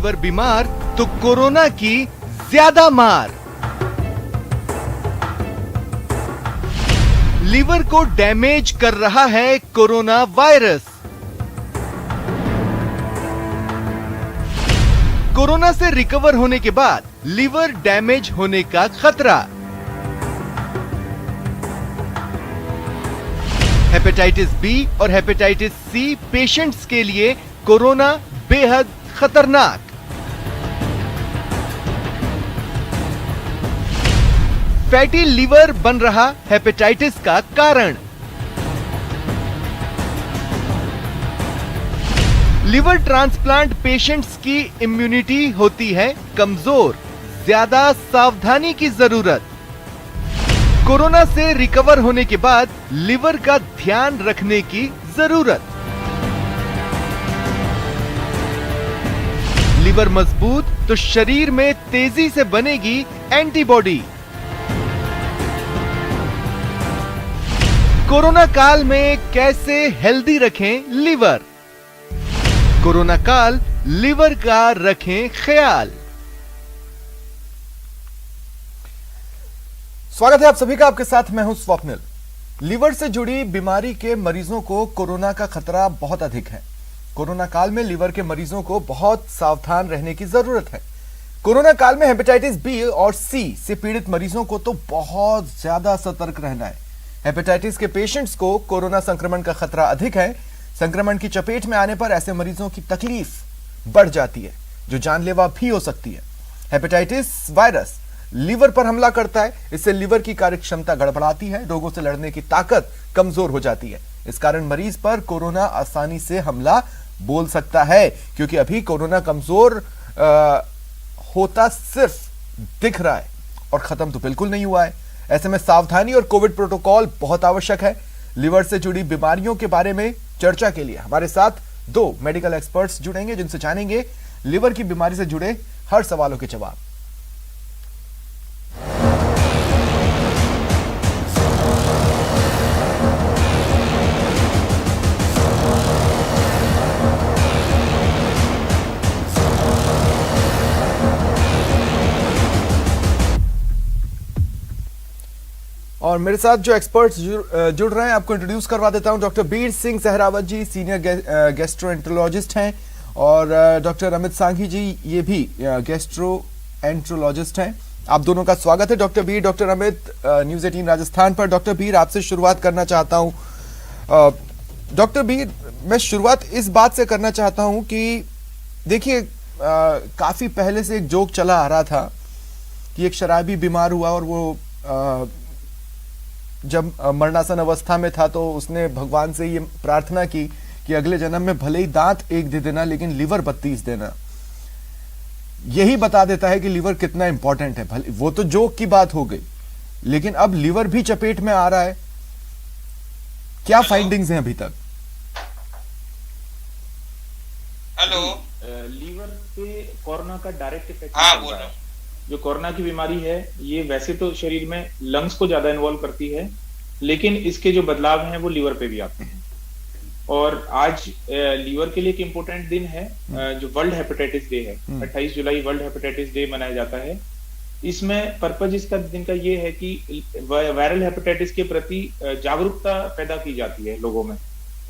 Liver बीमार तो corona की ज्यादा मार। लीवर को डैमेज कर रहा है कोरोना वायरस। कोरोना से रिकवर होने के बाद लीवर डैमेज होने का खतरा। हेपेटाइटिस बी और हेपेटाइटिस सी पेशेंट्स के लिए कोरोना बेहद खतरनाक। फैटी लीवर बन रहा हेपेटाइटिस का कारण। लिवर ट्रांसप्लांट पेशेंट्स की इम्यूनिटी होती है कमजोर, ज्यादा सावधानी की जरूरत। कोरोना से रिकवर होने के बाद लिवर का ध्यान रखने की जरूरत। लिवर मजबूत तो शरीर में तेजी से बनेगी एंटीबॉडी। कोरोना काल में कैसे हेल्दी रखें लिवर। कोरोना काल लिवर का रखें ख्याल। स्वागत है आप सभी का, आपके साथ मैं हूं स्वप्निल। लीवर से जुड़ी बीमारी के मरीजों को कोरोना का खतरा बहुत अधिक है। कोरोना काल में लीवर के मरीजों को बहुत सावधान रहने की जरूरत है। कोरोना काल में हेपेटाइटिस बी और सी से पीड़ित मरीजों को तो बहुत ज्यादा सतर्क रहना है। हेपेटाइटिस के पेशेंट्स को कोरोना संक्रमण का खतरा अधिक है। संक्रमण की चपेट में आने पर ऐसे मरीजों की तकलीफ बढ़ जाती है, जो जानलेवा भी हो सकती है। हेपेटाइटिस वायरस लीवर पर हमला करता है। इससे लीवर की कार्यक्षमता गड़बड़ाती है, रोगों से लड़ने की ताकत कमजोर हो जाती है। इस कारण मरीज पर कोरोना आसानी से हमला बोल सकता है, क्योंकि अभी कोरोना कमजोर होता सिर्फ दिख रहा है और खत्म तो बिल्कुल नहीं हुआ है। ऐसे में सावधानी और कोविड प्रोटोकॉल बहुत आवश्यक है। लिवर से जुड़ी बीमारियों के बारे में चर्चा के लिए हमारे साथ दो मेडिकल एक्सपर्ट्स जुड़ेंगे, जिनसे जानेंगे लिवर की बीमारी से जुड़े हर सवालों के जवाब। और मेरे साथ जो एक्सपर्ट्स जुड़ रहे हैं, आपको इंट्रोड्यूस करवा देता हूं। डॉक्टर बीर सिंह सहरावत जी सीनियर गैस्ट्रोएंट्रोलॉजिस्ट हैं, और डॉक्टर अमित सांघी जी ये भी गैस्ट्रोएंट्रोलॉजिस्ट हैं। आप दोनों का स्वागत है। डॉक्टर बीर, डॉक्टर अमित, न्यूज़ 18 राजस्थान पर। डॉक्टर बीर, आपसे शुरुआत करना चाहता हूं। डॉक्टर बीर, मैं शुरुआत इस बात से करना चाहता हूं कि देखिए, काफी पहले से एक जोक चला आ रहा था कि एक शराबी बीमार हुआ और वो जब मरणासन अवस्था में था तो उसने भगवान से ये प्रार्थना की कि अगले जन्म में भले ही दांत एक दे देना, लेकिन लिवर 32 देना। यही बता देता है कि लिवर कितना इंपॉर्टेंट है। भले वो तो जोक की बात हो गई, लेकिन अब लिवर भी चपेट में आ रहा है। क्या फाइंडिंग्स हैं अभी तक? हेलो, लीवर पे कोरोना का डायरेक्ट इफेक्ट बोल रहा हूं। जो कोरोना की बीमारी है, ये वैसे तो शरीर में लंग्स को ज्यादा इन्वॉल्व करती है, लेकिन इसके जो बदलाव हैं वो लीवर पे भी आते हैं। और आज लीवर के लिए एक इम्पोर्टेंट दिन है, जो वर्ल्ड हेपेटाइटिस डे है। 28 जुलाई वर्ल्ड हेपेटाइटिस डे मनाया जाता है। इसमें पर्पज इसका दिन का ये है कि वायरल हेपेटाइटिस के प्रति जागरूकता पैदा की जाती है लोगों में।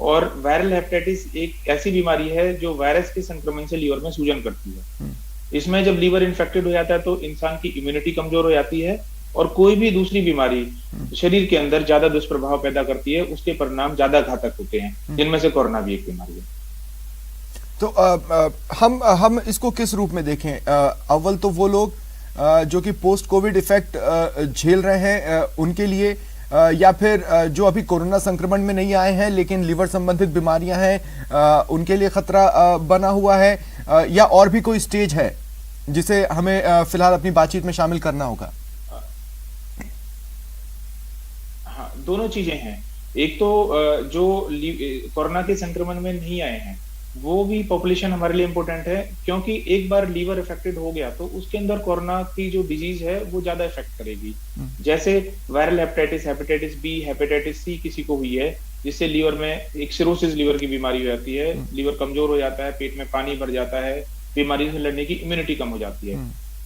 और वायरल हेपेटाइटिस एक ऐसी बीमारी है जो वायरस के संक्रमण से लीवर में सूजन करती है। इसमें जब लीवर इन्फेक्टेड हो जाता है तो इंसान की इम्यूनिटी कमजोर हो जाती है, और कोई भी दूसरी बीमारी शरीर के अंदर ज्यादा दुष्प्रभाव पैदा करती है, उसके परिणाम ज्यादा घातक होते हैं, जिनमें से कोरोना भी एक बीमारी है। तो हम इसको किस रूप में देखें? अव्वल तो वो लोग जो कि पोस्ट कोविड इफेक्ट झेल रहे हैं उनके लिए, या फिर जो अभी कोरोना संक्रमण में नहीं आए हैं लेकिन लिवर संबंधित बीमारियां हैं उनके लिए खतरा बना हुआ है, या और भी कोई स्टेज है जिसे हमें फिलहाल अपनी बातचीत में शामिल करना होगा? हाँ, दोनों चीजें हैं। एक तो जो कोरोना के संक्रमण में नहीं आए हैं वो भी पॉपुलेशन हमारे लिए इम्पोर्टेंट है, क्योंकि एक बार लीवर इफेक्टेड हो गया तो उसके अंदर कोरोना की जो डिजीज है वो ज्यादा इफेक्ट करेगी। जैसे viral hepatitis, hepatitis B, hepatitis C किसी को हुई है, जिससे लीवर में एक सिरोसिस लीवर की बीमारी हो जाती है, लीवर कमजोर हो जाता है, पेट में पानी भर जाता है, बीमारी से लड़ने की इम्यूनिटी कम हो जाती है।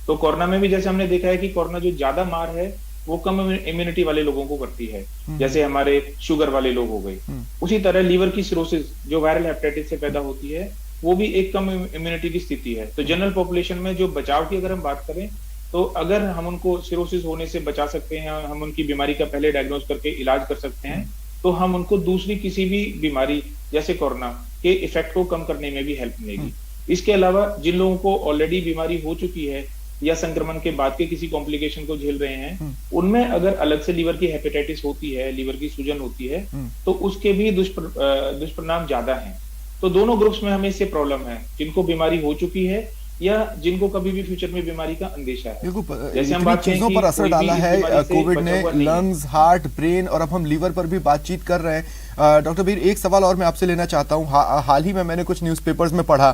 तो कोरोना में भी जैसे हमने देखा है कि कोरोना जो ज्यादा मार है वो कम इम्यूनिटी वाले लोगों को करती है, जैसे हमारे शुगर वाले लोग हो गए। उसी तरह लीवर की सिरोसिस जो वायरल हेपेटाइटिस से पैदा होती है वो भी एक कम इम्यूनिटी की स्थिति है। तो जनरल पॉपुलेशन में जो बचाव की अगर हम बात करें तो अगर हम उनको सिरोसिस होने से बचा सकते हैं, हम उनकी बीमारी का पहले डायग्नोज करके इलाज कर सकते हैं, तो हम उनको दूसरी किसी भी बीमारी जैसे कोरोना के इफेक्ट को कम करने में भी हेल्प मिलेगी। इसके अलावा जिन लोगों को ऑलरेडी बीमारी हो चुकी है या संक्रमण के बाद के किसी कॉम्प्लिकेशन को झेल रहे हैं, उनमें अगर अलग से लीवर की हेपेटाइटिस होती है, लीवर की सूजन होती है, तो उसके भी दुष्परिणाम ज्यादा हैं। तो दोनों ग्रुप्स में हमें इससे प्रॉब्लम है, जिनको बीमारी हो चुकी है या जिनको कभी भी फ्यूचर में बीमारी का अंदेशा है। जैसे हम बात चीजों पर असर डाला है कोविड ने, लंग्स, हार्ट, ब्रेन, और अब हम लीवर पर भी बातचीत कर रहे हैं। डॉक्टर वीर, एक सवाल और मैं आपसे लेना चाहता हूँ। हाल ही में मैंने कुछ न्यूज़पेपर्स में पढ़ा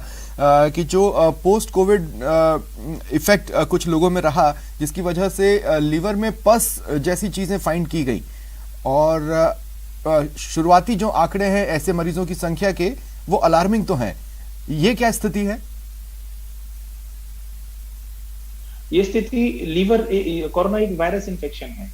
कि जो पोस्ट कोविड इफेक्ट कुछ लोगों में रहा, जिसकी वजह से लीवर में पस जैसी चीजें फाइंड की गई, और शुरुआती जो आंकड़े हैं ऐसे मरीजों की संख्या के वो अलार्मिंग तो हैं। ये क्या स्थिति है? ये स्थिति लीवर, कोरोना एक वायरस इन्फेक्शन है,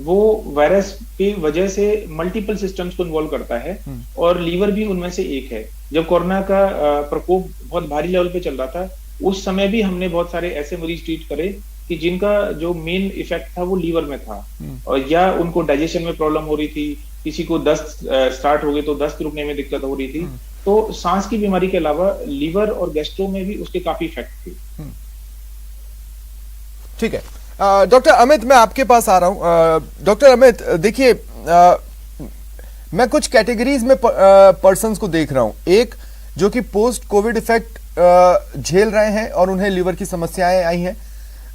वो वायरस की वजह से मल्टीपल सिस्टम्स को इन्वॉल्व करता है और लीवर भी उनमें से एक है। जब कोरोना का प्रकोप बहुत भारी लेवल पे चल रहा था, उस समय भी हमने बहुत सारे ऐसे मरीज ट्रीट करे कि जिनका जो मेन इफेक्ट था वो लीवर में था, और या उनको डाइजेशन में प्रॉब्लम हो रही थी, किसी को दस्त स्टार्ट हो गए तो दस्त रुकने में दिक्कत हो रही थी। तो सांस की बीमारी के अलावा लीवर और गैस्ट्रो में भी उसके काफी इफेक्ट थे। ठीक है, डॉक्टर अमित, मैं आपके पास आ रहा हूं। डॉक्टर अमित, देखिए, मैं कुछ कैटेगरीज में पर्सन्स को देख रहा हूं। एक जो कि पोस्ट कोविड इफेक्ट झेल रहे हैं और उन्हें लीवर की समस्याएं आई हैं।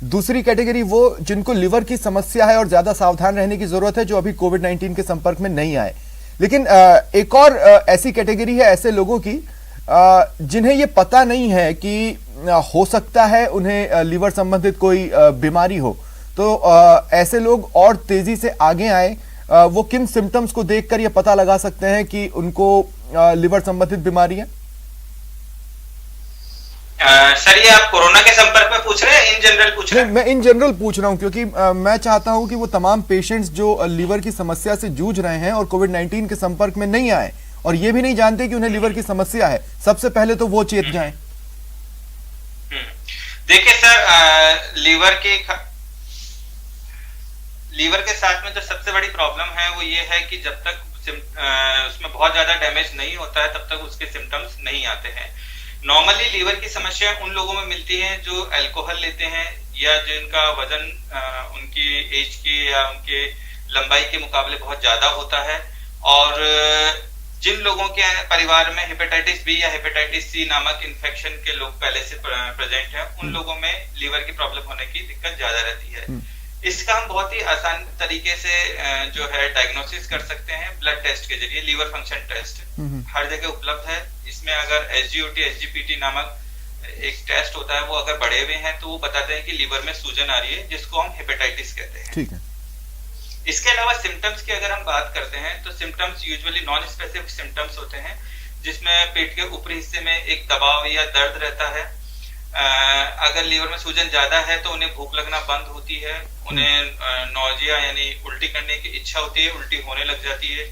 दूसरी कैटेगरी वो जिनको लीवर की समस्या है और ज्यादा सावधान रहने की जरूरत है, जो अभी कोविड-19 के संपर्क में नहीं आए। लेकिन एक और ऐसी कैटेगरी है ऐसे लोगों की जिन्हें ये पता नहीं है कि हो सकता है उन्हें लीवर संबंधित कोई बीमारी हो। तो ऐसे लोग और तेजी से आगे आए, वो किन सिम्टम्स को देखकर ये पता लगा सकते हैं कि उनको लीवर संबंधित बीमारी है? सर, ये आप कोरोना के संपर्क में पूछ रहे हैं, इन जनरल पूछ रहे हैं? मैं इन जनरल पूछ रहा हूं, क्योंकि मैं चाहता हूं कि वो तमाम पेशेंट्स जो लीवर की समस्या से जूझ रहे हैं और कोविड-19 के संपर्क में नहीं आए और ये भी नहीं जानते कि उन्हें लीवर की समस्या है, सबसे पहले तो वो चेत जाएं। देखिए सर, लीवर के साथ में जो सबसे बड़ी प्रॉब्लम है वो ये है कि जब तक उसमें बहुत ज्यादा डैमेज नहीं होता है तब तक उसके सिम्टम्स नहीं आते हैं। नॉर्मली लीवर की समस्या उन लोगों में मिलती है जो अल्कोहल लेते हैं या जिनका वजन उनकी एज की या उनके लंबाई के मुकाबले बहुत ज्यादा होता है, और जिन लोगों के परिवार में हेपेटाइटिस बी या हेपेटाइटिस सी नामक इन्फेक्शन के लोग पहले से प्रेजेंट हैं, उन लोगों में लीवर की प्रॉब्लम होने की दिक्कत ज्यादा रहती है। इसका हम बहुत ही आसान तरीके से जो है डायग्नोसिस कर सकते हैं ब्लड टेस्ट के जरिए। लीवर फंक्शन टेस्ट हर जगह उपलब्ध है। इसमें अगर SGOT SGPT नामक एक टेस्ट होता है, वो अगर बढ़े हुए हैं तो वो बताते हैं कि लीवर में सूजन आ रही है, जिसको हम हेपेटाइटिस कहते हैं। ठीक है। इसके अलावा सिम्टम्स की अगर हम बात करते हैं तो symptoms usually non specific symptoms होते हैं, जिसमें पेट के ऊपरी हिस्से में एक दबाव या दर्द रहता है। अगर लीवर में सूजन ज्यादा है तो उन्हें भूख लगना बंद होती है, उन्हें नौजिया यानी उल्टी करने की इच्छा होती है, उल्टी होने लग जाती है,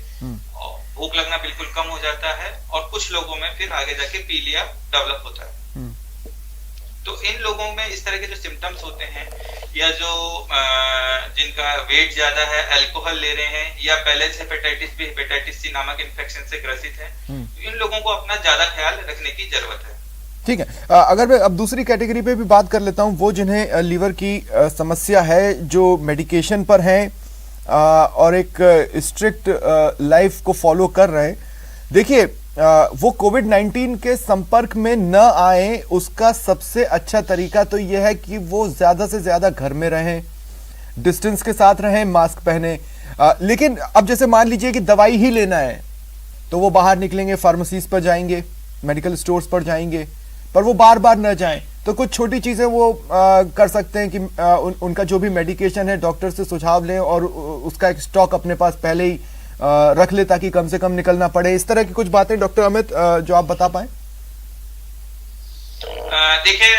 और भूख लगना बिल्कुल कम हो जाता है, और कुछ लोगों में फिर आगे जाके पीलिया डेवलप होता है। तो इन लोगों में इस तरह के जो सिम्टम्स होते हैं, या जो जिनका वेट ज्यादा है, अल्कोहल ले रहे हैं, या पहले से हेपेटाइटिस बी हेपेटाइटिस सी नामक इन्फेक्शन से ग्रसित है, तो इन लोगों को अपना ज्यादा ख्याल रखने की जरूरत है। ठीक है, अगर मैं अब दूसरी कैटेगरी पे भी बात कर लेता हूं, वो जिन्हें लीवर की समस्या है, जो मेडिकेशन पर हैं और एक स्ट्रिक्ट लाइफ को फॉलो कर रहे हैं। देखिए, वो कोविड-19 के संपर्क में न आए, उसका सबसे अच्छा तरीका तो यह है कि वो ज्यादा से ज्यादा घर में रहें, डिस्टेंस के साथ रहें, मास्क पहने। लेकिन अब जैसे मान लीजिए कि दवाई ही लेना है तो वो बाहर निकलेंगे, फार्मेसीज पर जाएंगे, मेडिकल स्टोर्स पर जाएंगे, पर वो बार बार न जाएं। तो कुछ छोटी चीजें वो कर सकते हैं कि उनका जो भी मेडिकेशन है डॉक्टर से सुझाव लें और उसका एक स्टॉक अपने पास पहले ही रख ले, ताकि कम से कम निकलना पड़े। इस तरह की कुछ बातें डॉक्टर अमित जो आप बता पाए। देखिए,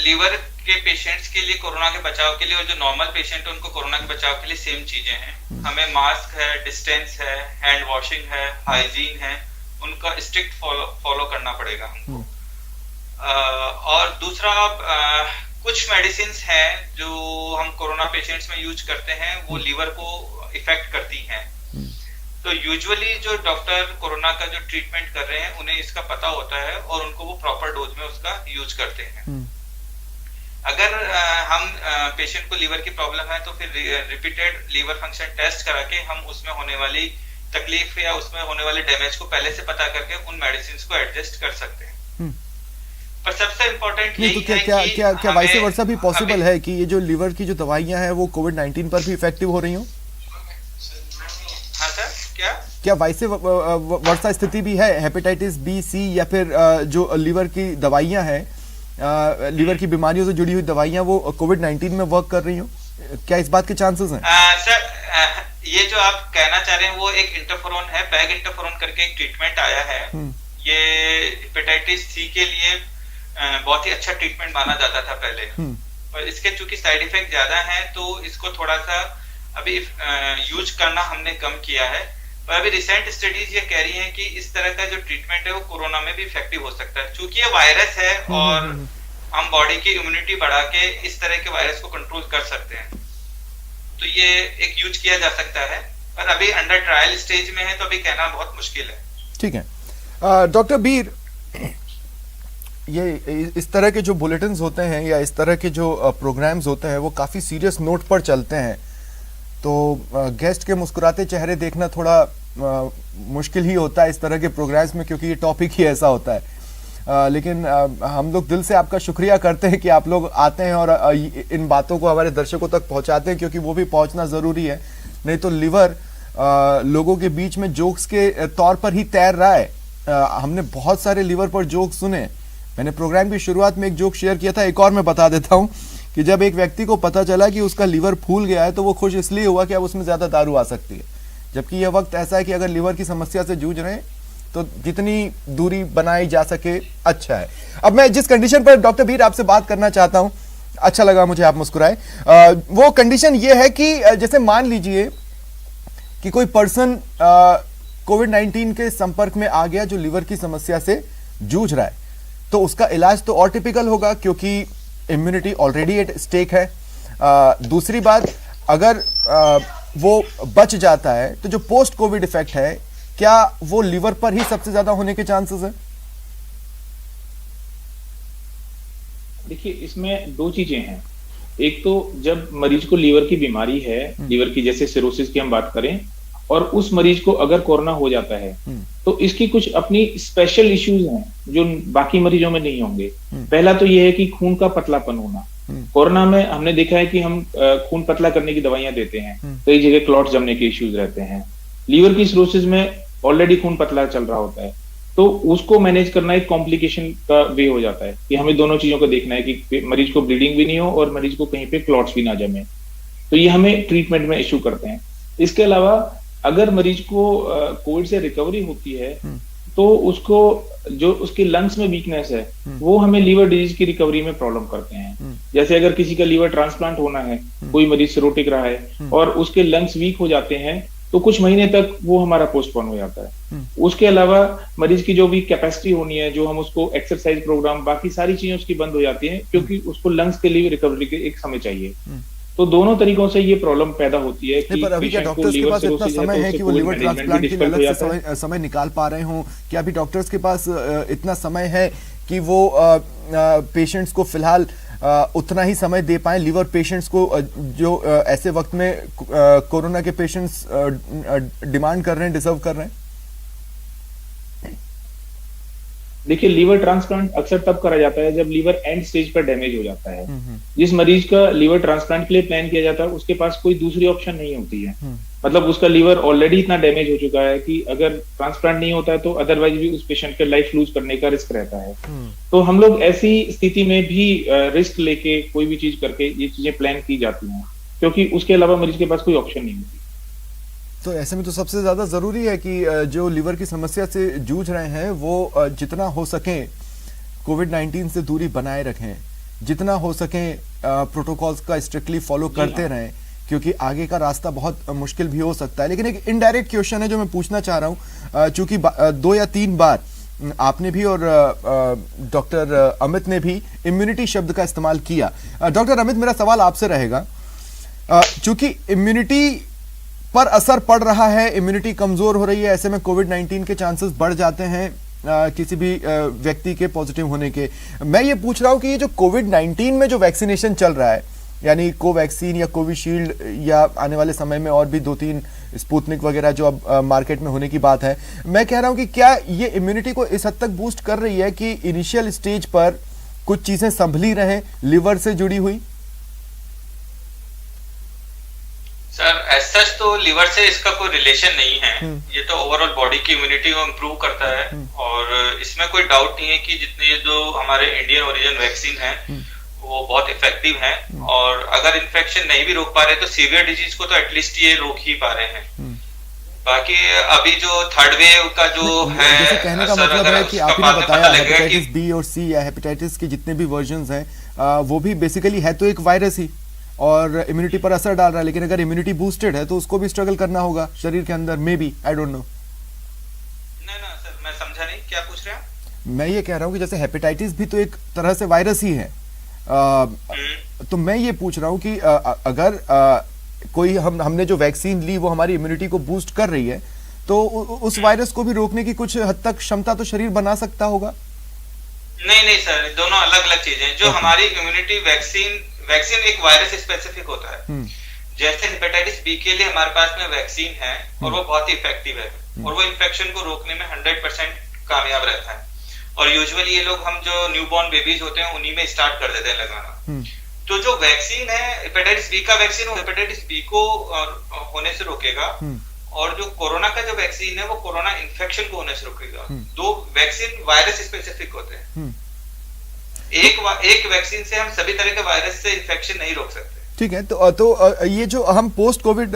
लीवर के पेशेंट्स के लिए कोरोना के बचाव के लिए और जो नॉर्मल पेशेंट है उनको कोरोना के बचाव के लिए सेम चीजें हैं। हमें मास्क है, डिस्टेंस है, हैंड वॉशिंग है, हाइजीन है, उनका स्ट्रिक्ट फॉलो करना पड़ेगा हमको। और दूसरा, कुछ मेडिसिन हैं जो हम कोरोना पेशेंट्स में यूज करते हैं, वो लीवर को इफेक्ट करती हैं। तो यूजुअली जो डॉक्टर कोरोना का जो ट्रीटमेंट कर रहे हैं उन्हें इसका पता होता है और उनको वो प्रॉपर डोज में उसका यूज करते हैं। अगर हम पेशेंट को लीवर की प्रॉब्लम है तो फिर रिपीटेड लीवर फंक्शन टेस्ट करा के हम उसमें होने वाली तकलीफ या उसमें होने वाले डैमेज को पहले से पता करके उन मेडिसिन को एडजस्ट कर सकते हैं। पर सबसे इम्पोर्टेंट यही है कि क्या वाइस वर्सा भी पॉसिबल है कि ये जो लीवर की जो दवाइयां हैं वो कोविड-19 पर भी इफेक्टिव हो रही हो? हाँ सर, क्या वाइस वर्सा स्थिति भी है? हेपेटाइटिस बी, सी या फिर जो लीवर की दवाइयां हैं, लीवर की बीमारियों से जुड़ी हुई दवाइयां, वो कोविड-19 में वर्क कर रही हो? क्या इस बात के चांसेस हैं? सर, ये जो आप कहना चाह रहे हैं वो एक इंटरफेरोन है, बैग इंटरफेरोन करके एक ट्रीटमेंट आया है। ये हेपेटाइटिस सी के लिए बहुत ही अच्छा ट्रीटमेंट माना जाता था पहले, पर इसके चूंकि साइड इफेक्ट ज्यादा हैं तो इसको थोड़ा सा अभी यूज करना हमने कम किया है। पर अभी रिसेंट स्टडीज ये कह रही हैं कि इस तरह का जो ट्रीटमेंट है वो कोरोना में भी इफेक्टिव हो सकता है, क्योंकि ये वायरस है और हम बॉडी की इम्यूनिटी बढ़ा के इस तरह के वायरस को कंट्रोल कर सकते हैं। तो ये एक यूज किया जा सकता है, पर अभी अंडर ट्रायल स्टेज में है तो अभी कहना बहुत मुश्किल है। ठीक है डॉक्टर बीर, ये इस तरह के जो बुलेटिन्स होते हैं या इस तरह के जो प्रोग्राम्स होते हैं वो काफ़ी सीरियस नोट पर चलते हैं, तो गेस्ट के मुस्कुराते चेहरे देखना थोड़ा मुश्किल ही होता है इस तरह के प्रोग्राम्स में, क्योंकि ये टॉपिक ही ऐसा होता है। लेकिन हम लोग दिल से आपका शुक्रिया करते हैं कि आप लोग आते हैं और इन बातों को हमारे दर्शकों तक पहुंचाते हैं, क्योंकि वो भी पहुंचना ज़रूरी है। नहीं तो लिवर लोगों के बीच में जोक्स के तौर पर ही तैर रहा है। हमने बहुत सारे लिवर पर जोक सुने। मैंने प्रोग्राम की शुरुआत में एक जोक शेयर किया था, एक और मैं बता देता हूं कि जब एक व्यक्ति को पता चला कि उसका लिवर फूल गया है तो वो खुश इसलिए हुआ कि अब उसमें ज़्यादा दारू आ सकती है, जबकि यह वक्त ऐसा है कि अगर लिवर की समस्या से जूझ रहे हैं तो जितनी दूरी बनाई जा सके अच्छा है। अब मैं जिस कंडीशन पर डॉक्टर भीर आपसे बात करना चाहता हूं, अच्छा लगा मुझे आप मुस्कुराए, वो कंडीशन ये है कि जैसे मान लीजिए कि कोई पर्सन कोविड-19 के संपर्क में आ गया जो लिवर की समस्या से जूझ रहा है, तो उसका इलाज तो और टिपिकल होगा क्योंकि इम्यूनिटी ऑलरेडी एट स्टेक है। दूसरी बात, अगर वो बच जाता है तो जो पोस्ट कोविड इफेक्ट है क्या वो लिवर पर ही सबसे ज्यादा होने के चांसेस हैं? देखिए, इसमें दो चीजें हैं। एक तो जब मरीज को लीवर की बीमारी है, लीवर की जैसे सिरोसिस की हम बात करें, और उस मरीज को अगर कोरोना हो जाता है तो इसकी कुछ अपनी स्पेशल इश्यूज हैं जो बाकी मरीजों में नहीं होंगे। पहला तो ये है कि खून का पतलापन होना। कोरोना में हमने देखा है कि हम खून पतला करने की दवाइयां देते हैं, कई जगह क्लॉट जमने के इश्यूज रहते हैं। लीवर की सिरोसिस में ऑलरेडी खून पतला चल रहा होता है, तो उसको मैनेज करना एक कॉम्प्लिकेशन का वे हो जाता है कि हमें दोनों चीजों को देखना है कि मरीज को ब्लीडिंग भी नहीं हो और मरीज को कहीं पे क्लॉट्स भी ना जमे। तो ये हमें ट्रीटमेंट में इश्यू करते हैं। इसके अलावा अगर मरीज को कोविड से रिकवरी होती है तो उसको जो उसके लंग्स में वीकनेस है वो हमें लीवर डिजीज की रिकवरी में प्रॉब्लम करते हैं। जैसे अगर किसी का लीवर ट्रांसप्लांट होना है, कोई मरीज सिरोटिक रहा है और उसके लंग्स वीक हो जाते हैं तो कुछ महीने तक वो हमारा पोस्टपोन हो जाता है। उसके अलावा मरीज की जो भी कैपेसिटी होनी है, जो हम उसको एक्सरसाइज प्रोग्राम, बाकी सारी चीजें उसकी बंद हो जाती हैं क्योंकि उसको लंग्स के लिए रिकवरी के एक समय चाहिए। तो दोनों तरीकों से ये प्रॉब्लम पैदा होती है कि पर अभी क्या डॉक्टर्स के पास इतना समय है कि वो लिवर ट्रांसप्लांट के लिए अलग से समय निकाल पा रहे हों? क्या अभी डॉक्टर्स के पास इतना समय है कि वो पेशेंट्स को फिलहाल उतना ही समय दे पाए, लिवर पेशेंट्स को जो ऐसे वक्त में कोरोना के पेशेंट्स डिमांड कर रहे हैं, डिजर्व कर रहे हैं? देखिए, लीवर ट्रांसप्लांट अक्सर तब करा जाता है जब लीवर एंड स्टेज पर डैमेज हो जाता है। जिस मरीज का लीवर ट्रांसप्लांट के लिए प्लान किया जाता है उसके पास कोई दूसरी ऑप्शन नहीं होती है। मतलब उसका लीवर ऑलरेडी इतना डैमेज हो चुका है कि अगर ट्रांसप्लांट नहीं होता है तो अदरवाइज भी उस पेशेंट के लाइफ लूज करने का रिस्क रहता है। तो हम लोग ऐसी स्थिति में भी रिस्क लेके कोई भी चीज करके ये चीजें प्लान की जाती हैं, क्योंकि उसके अलावा मरीज के पास कोई ऑप्शन नहीं होती। तो ऐसे में तो सबसे ज्यादा जरूरी है कि जो लीवर की समस्या से जूझ रहे हैं वो जितना हो सके कोविड-19 से दूरी बनाए रखें, जितना हो सके प्रोटोकॉल्स का स्ट्रिक्टली फॉलो करते रहें, क्योंकि आगे का रास्ता बहुत मुश्किल भी हो सकता है। लेकिन एक इनडायरेक्ट क्वेश्चन है जो मैं पूछना चाह रहा हूं, चूंकि 2 या 3 बार आपने भी और डॉक्टर अमित ने भी इम्यूनिटी शब्द का इस्तेमाल किया। डॉक्टर अमित, मेरा सवाल आपसे रहेगा, चूंकि इम्यूनिटी पर असर पड़ रहा है, इम्यूनिटी कमजोर हो रही है, ऐसे में कोविड-19 के चांसेस बढ़ जाते हैं किसी भी व्यक्ति के पॉजिटिव होने के। मैं ये पूछ रहा हूं कि ये जो कोविड-19 में जो वैक्सीनेशन चल रहा है, यानी कोवैक्सीन या कोविशील्ड या आने वाले समय में और भी 2-3 स्पुतनिक वगैरह जो अब मार्केट में होने की बात है, मैं कह रहा हूं कि क्या ये इम्यूनिटी को इस हद तक बूस्ट कर रही है कि इनिशियल स्टेज पर कुछ चीजें संभली रहें लिवर से जुड़ी हुई? सर एज सच तो लिवर से इसका कोई रिलेशन नहीं है, ये तो ओवरऑल बॉडी की इम्यूनिटी को इम्प्रूव करता है और इसमें कोई डाउट नहीं है कि जितने जो हमारे इंडियन ओरिजिन वैक्सीन है वो बहुत इफेक्टिव है और अगर इन्फेक्शन नहीं भी रोक पा रहे तो सीवियर डिजीज को तो एटलीस्ट ये रोक ही पा रहे हैं। बाकी अभी जो थर्ड वेव का जो है, जैसे कहने का मतलब है कि आपने बताया हेपेटाइटिस बी और सी या हेपेटाइटिस के जितने भी वर्जन्स हैं वो भी बेसिकली है तो एक वायरस ही और इम्यूनिटी पर असर डाल रहा है, लेकिन अगर इम्यूनिटी बूस्टेड है तो उसको भी स्ट्रगल करना होगा शरीर के अंदर, may be, I don't know. ना सर मैं समझा नहीं, क्या पूछ रहे हैं? मैं ये कह रहा हूँ कि जैसे हेपेटाइटिस भी तो एक तरह से वायरस ही है, तो मैं ये पूछ रहा हूँ कि अगर कोई हमने जो वैक्सीन ली वो हमारी इम्यूनिटी को बूस्ट कर रही है तो उस वायरस को भी रोकने की कुछ हद तक क्षमता तो शरीर बना सकता होगा। नहीं सर, दोनों अलग अलग चीजें हैं। जो हमारी इम्यूनिटी वैक्सीन एक वायरस स्पेसिफिक होता है। जैसे हेपेटाइटिस बी के लिए हमारे पास में वैक्सीन है और वो बहुत ही इफेक्टिव है और वो इन्फेक्शन को रोकने में 100% कामयाब रहता है और यूजुअली ये लोग, हम जो न्यूबॉर्न बेबीज होते हैं उन्हीं में स्टार्ट कर देते हैं लगाना। तो जो वैक्सीन है हेपेटाइटिस बी का वैक्सीन, वो हेपेटाइटिस बी को होने से रोकेगा और जो कोरोना का जो वैक्सीन है वो कोरोना इन्फेक्शन को होने से रोकेगा। 2 वैक्सीन वायरस स्पेसिफिक होते हैं, एक वैक्सीन से हम सभी तरह के वायरस से इन्फेक्शन नहीं रोक सकते। ठीक है, तो ये जो हम पोस्ट कोविड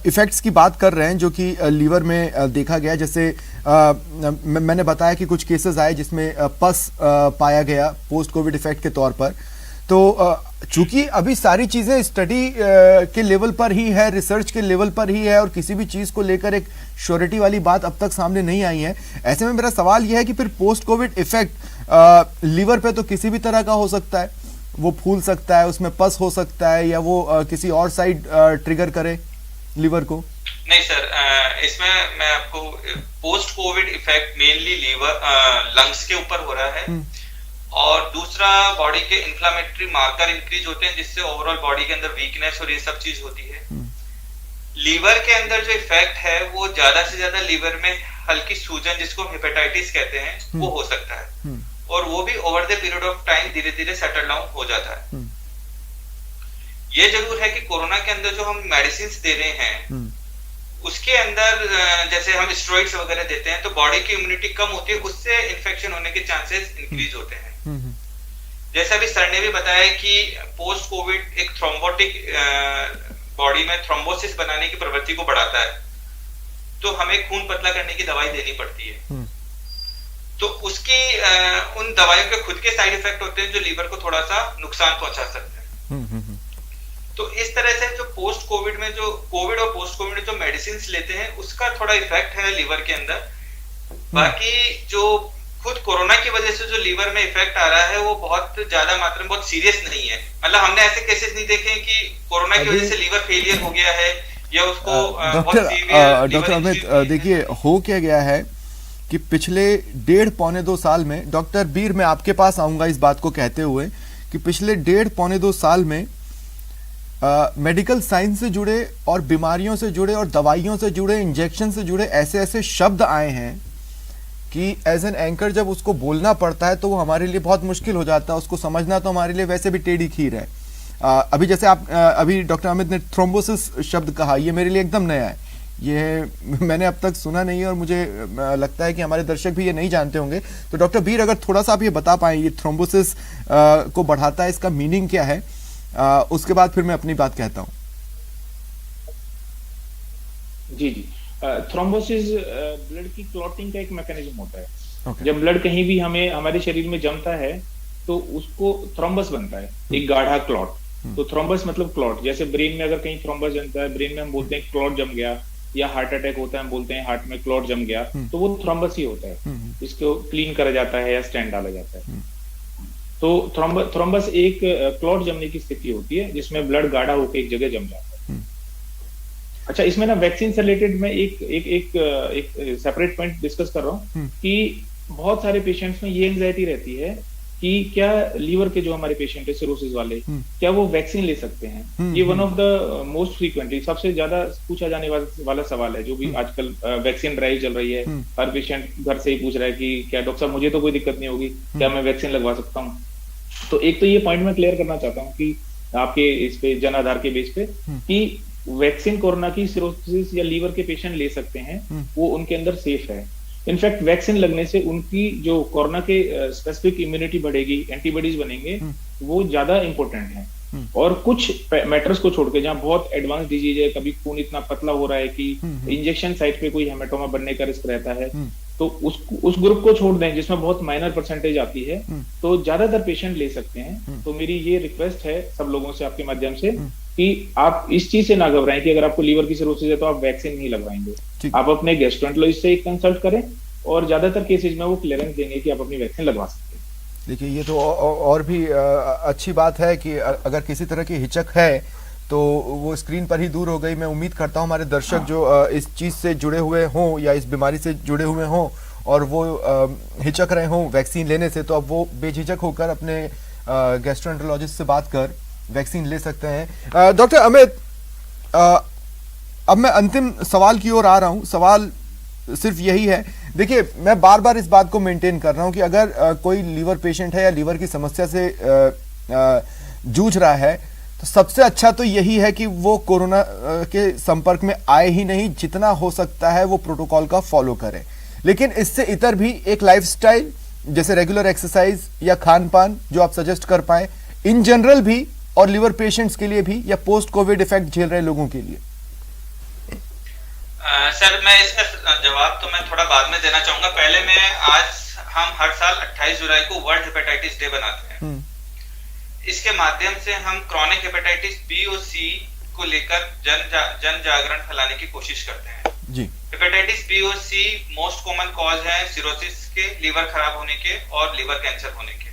इफेक्ट्स की बात कर रहे हैं जो कि लीवर में देखा गया, जैसे मैंने बताया कि कुछ केसेस आए जिसमें पस पाया गया पोस्ट कोविड इफेक्ट के तौर पर, तो चूंकि अभी सारी चीजें स्टडी के लेवल पर ही है, रिसर्च के लेवल पर ही है और किसी भी चीज को लेकर एक श्योरिटी वाली बात अब तक सामने नहीं आई है, ऐसे में मेरा सवाल यह है कि फिर पोस्ट कोविड इफेक्ट लीवर पे तो किसी भी तरह का हो सकता है, वो फूल सकता है, उसमें पस हो सकता है या वो किसी और साइड ट्रिगर करे लिवर को। नहीं सर, इसमें मैं आपको post covid effect mainly liver lungs के ऊपर हो रहा है और दूसरा बॉडी के इन्फ्लामेटरी मार्कर इंक्रीज होते हैं जिससे ओवरऑल बॉडी के अंदर वीकनेस और ये सब चीज होती है। लीवर के अंदर जो इफेक्ट है वो ज्यादा से ज्यादा लीवर में हल्की सूजन, जिसको हेपेटाइटिस कहते हैं, वो हो सकता है और वो भी over the period of time धीरे धीरे सेटल डाउन हो जाता है। ये जरूर है कि कोरोना के अंदर जो हम मेडिसिन दे रहे हैं उसके अंदर जैसे हम स्टेरॉइड्स वगैरह देते हैं तो बॉडी की इम्यूनिटी कम होती है, उससे इन्फेक्शन होने के चांसेस इंक्रीज होते हैं। जैसे अभी सर ने भी बताया कि पोस्ट कोविड एक थ्रोम्बोटिक बॉडी में थ्रोम्बोसिस बनाने की प्रवृत्ति को बढ़ाता है, तो हमें खून पतला करने की दवाई देनी पड़ती है। तो उसकी उन दवाइयों के खुद के साइड इफेक्ट होते हैं जो लीवर को थोड़ा सा नुकसान पहुंचा सकते हैं। तो इस तरह से जो पोस्ट कोविड में जो कोविड और पोस्ट कोविड में जो मेडिसिन लेते हैं उसका थोड़ा इफेक्ट है लीवर के अंदर। बाकी जो खुद कोरोना की वजह से जो लीवर में इफेक्ट आ रहा है वो बहुत ज्यादा मात्रा में बहुत सीरियस नहीं है। मतलब हमने ऐसे केसेस नहीं देखे कि कोरोना की वजह से लीवर फेलियर हो गया है या उसको डॉक्टर अमित, देखिए हो क्या गया है कि पिछले 1.5-2 साल में, डॉक्टर बीर मैं आपके पास आऊंगा इस बात को कहते हुए कि पिछले 1.5-2 साल में मेडिकल साइंस से जुड़े और बीमारियों से जुड़े और दवाइयों से जुड़े, इंजेक्शन से जुड़े ऐसे ऐसे शब्द आए हैं कि एज एन एंकर जब उसको बोलना पड़ता है तो वो हमारे लिए बहुत मुश्किल हो जाता है, उसको समझना तो हमारे लिए वैसे भी टेढ़ी खीर है। अभी जैसे आप अभी डॉक्टर अमित ने थ्रोम्बोसिस शब्द कहा, ये मेरे लिए एकदम नया है, ये मैंने अब तक सुना नहीं है और मुझे लगता है कि हमारे दर्शक भी ये नहीं जानते होंगे। तो डॉक्टर बीर अगर थोड़ा सा आप ये बता पाएं ये थ्रोम्बोसिस को बढ़ाता है, इसका मीनिंग क्या है, उसके बाद फिर मैं अपनी बात कहता हूँ। जी थ्रोम्बोसिस ब्लड की क्लॉटिंग का एक मैकेनिज्म होता है जब ब्लड कहीं भी हमारे शरीर में जमता है तो उसको थ्रोम्बस बनता है, एक गाढ़ा क्लॉट। तो थ्रोम्बस मतलब क्लॉट, जैसे ब्रेन में अगर कहीं थ्रोम्बस जमता है, ब्रेन में हम बोलते हैं क्लॉट जम गया, या हार्ट अटैक होता है हम बोलते हैं हार्ट में क्लॉट जम गया, तो वो थ्रोम्बस ही होता है। इसको क्लीन करा जाता है या स्टेंट डाला जाता है। तो थ्रोम्बस एक क्लॉट जमने की स्थिति होती है जिसमें ब्लड गाढ़ा होकर एक जगह जम जाता है। अच्छा, इसमें ना वैक्सीन से रिलेटेड मैं एक सेपरेट पॉइंट डिस्कस कर रहा हूँ कि बहुत सारे पेशेंट्स में ये एंजाइटी रहती है कि क्या लीवर के जो हमारे पेशेंट है सिरोसिस वाले, क्या वो वैक्सीन ले सकते हैं। ये one of the most frequently, सबसे ज्यादा पूछा जाने वाला सवाल है, जो भी आजकल वैक्सीन ड्राइव चल रही है। हर पेशेंट घर से ही पूछ रहा है कि क्या डॉक्टर साहब मुझे तो कोई दिक्कत नहीं होगी, क्या मैं वैक्सीन लगवा सकता हूँ। तो एक तो ये पॉइंट मैं क्लियर करना चाहता हूँ कि आपके इस पे जन आधार के बेस पे कि वैक्सीन कोरोना की सिरोसिस या लीवर के पेशेंट ले सकते हैं, वो उनके अंदर सेफ है। इनफैक्ट वैक्सीन लगने से उनकी जो कोरोना के स्पेसिफिक इम्यूनिटी बढ़ेगी, एंटीबॉडीज बनेंगे, वो ज्यादा इंपॉर्टेंट है। और कुछ मैटर्स को छोड़ के, जहाँ बहुत एडवांस डिजीज है, कभी खून इतना पतला हो रहा है कि इंजेक्शन साइट पे कोई हेमेटोमा बनने का रिस्क रहता है, तो उस ग्रुप को छोड़ दें जिसमें बहुत माइनर परसेंटेज आती है, तो ज्यादातर पेशेंट ले सकते हैं। तो मेरी ये रिक्वेस्ट है सब लोगों से आपके माध्यम से कि आप इस चीज से ना घबराएं कि अगर आपको लीवर की सिरोसिस है तो आप वैक्सीन नहीं लगवाएंगे। आप अपने गैस्ट्रोएंटरोलॉजिस्ट से कंसल्ट करें और ज्यादातर केसेज में वो क्लियरेंस देंगे कि आप अपनी वैक्सीन लगवा सकते हैं। देखिए, ये तो और भी अच्छी बात है कि अगर किसी तरह की हिचक है तो वो स्क्रीन पर ही दूर हो गई। मैं उम्मीद करता हूं हमारे दर्शक जो इस चीज से जुड़े हुए हों या इस बीमारी से जुड़े हुए हों और वो हिचक रहे हों वैक्सीन लेने से, तो अब वो बेझिझक होकर अपने गैस्ट्रोएंटरोलॉजिस्ट से बात कर वैक्सीन ले सकते हैं। डॉक्टर अमित, अब मैं अंतिम सवाल की ओर आ रहा हूं। सवाल सिर्फ यही है, देखिए मैं बार बार इस बात को मेंटेन कर रहा हूं कि अगर कोई लीवर पेशेंट है या लीवर की समस्या से जूझ रहा है, तो सबसे अच्छा तो यही है कि वो कोरोना के संपर्क में आए ही नहीं, जितना हो सकता है वो प्रोटोकॉल का फॉलो करे। लेकिन इससे इतर भी एक लाइफस्टाइल जैसे रेगुलर एक्सरसाइज या खान पान जो आप सजेस्ट कर पाए इन जनरल भी, और लीवर पेशेंट्स के लिए भी या पोस्ट कोविड इफेक्ट झेल रहे लोगों के लिए। सर, मैं इसका जवाब तो मैं थोड़ा बाद में देना चाहूंगा। पहले हम हर साल 28 जुलाई को वर्ल्ड हेपेटाइटिस डे बनाते हैं। इसके माध्यम से हम क्रॉनिक हेपेटाइटिस बी और सी को लेकर जन जागरण फैलाने की कोशिश करते हैं जी। हेपेटाइटिस बी और सी मोस्ट कॉमन कॉज है सिरोसिस के, लीवर खराब होने के और लीवर कैंसर होने के।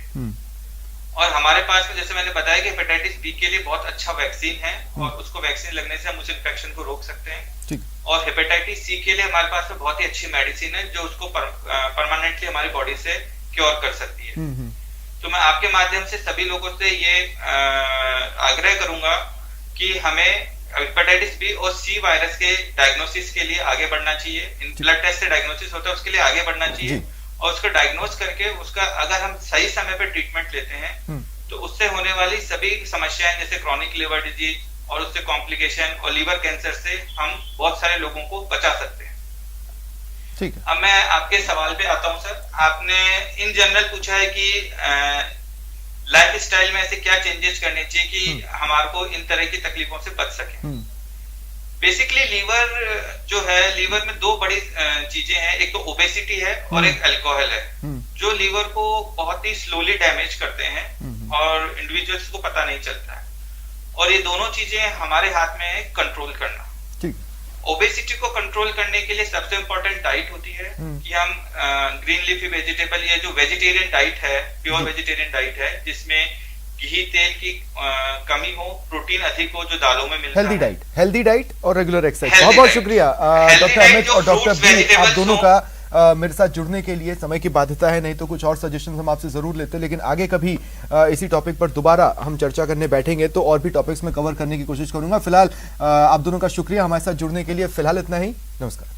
और हमारे पास में, जैसे मैंने बताया कि हेपेटाइटिस बी के लिए बहुत अच्छा वैक्सीन है और उसको वैक्सीन लगने से हम उस इन्फेक्शन को रोक सकते हैं। और हेपेटाइटिस सी के लिए हमारे पास में बहुत ही अच्छी मेडिसिन है जो उसको परमानेंटली हमारी बॉडी से क्योर कर सकती है। तो मैं आपके माध्यम से सभी लोगों से ये आग्रह करूंगा कि हमें हेपेटाइटिस बी और सी वायरस के डायग्नोसिस के लिए आगे बढ़ना चाहिए। ब्लड टेस्ट से डायग्नोसिस होता है, उसके लिए आगे बढ़ना चाहिए और उसको डायग्नोस करके उसका अगर हम सही समय पर ट्रीटमेंट लेते हैं तो उससे होने वाली सभी समस्याएं जैसे क्रॉनिक लिवर डिजीज और उससे कॉम्प्लिकेशन और लीवर कैंसर से हम बहुत सारे लोगों को बचा सकते हैं। ठीक है, अब मैं आपके सवाल पे आता हूं सर। आपने इन जनरल पूछा है कि लाइफ स्टाइल में ऐसे क्या चेंजेस करने चाहिए कि हमारे को इन तरह की तकलीफों से बच सके। बेसिकली लीवर जो है, लीवर में दो बड़ी चीजें हैं, एक तो ओबेसिटी है और एक अल्कोहल है, जो लीवर को बहुत ही स्लोली डैमेज करते हैं और इंडिविजुअल्स को पता नहीं चलता है। और ये दोनों चीजें हमारे हाथ में है कंट्रोल करना। ओबेसिटी को कंट्रोल करने के लिए सबसे इंपॉर्टेंट डाइट होती है कि हम ग्रीन लीफी वेजिटेबल, ये जो वेजिटेरियन डाइट है, प्योर वेजिटेरियन डाइट है जिसमें घी तेल की कमी हो, प्रोटीन अधिक हो जो दालों में मिलता है। हेल्दी डाइट और रेगुलर एक्सरसाइज। बहुत बहुत शुक्रिया डॉक्टर अमित और डॉक्टर बी, आप दोनों का मेरे साथ जुड़ने के लिए। समय की बाध्यता है, नहीं तो कुछ और सजेशन हम आपसे जरूर लेते, लेकिन आगे कभी इसी टॉपिक पर दोबारा हम चर्चा करने बैठेंगे तो और भी टॉपिक्स में कवर करने की कोशिश करूंगा। फिलहाल आप दोनों का शुक्रिया हमारे साथ जुड़ने के लिए। फिलहाल इतना ही, नमस्कार।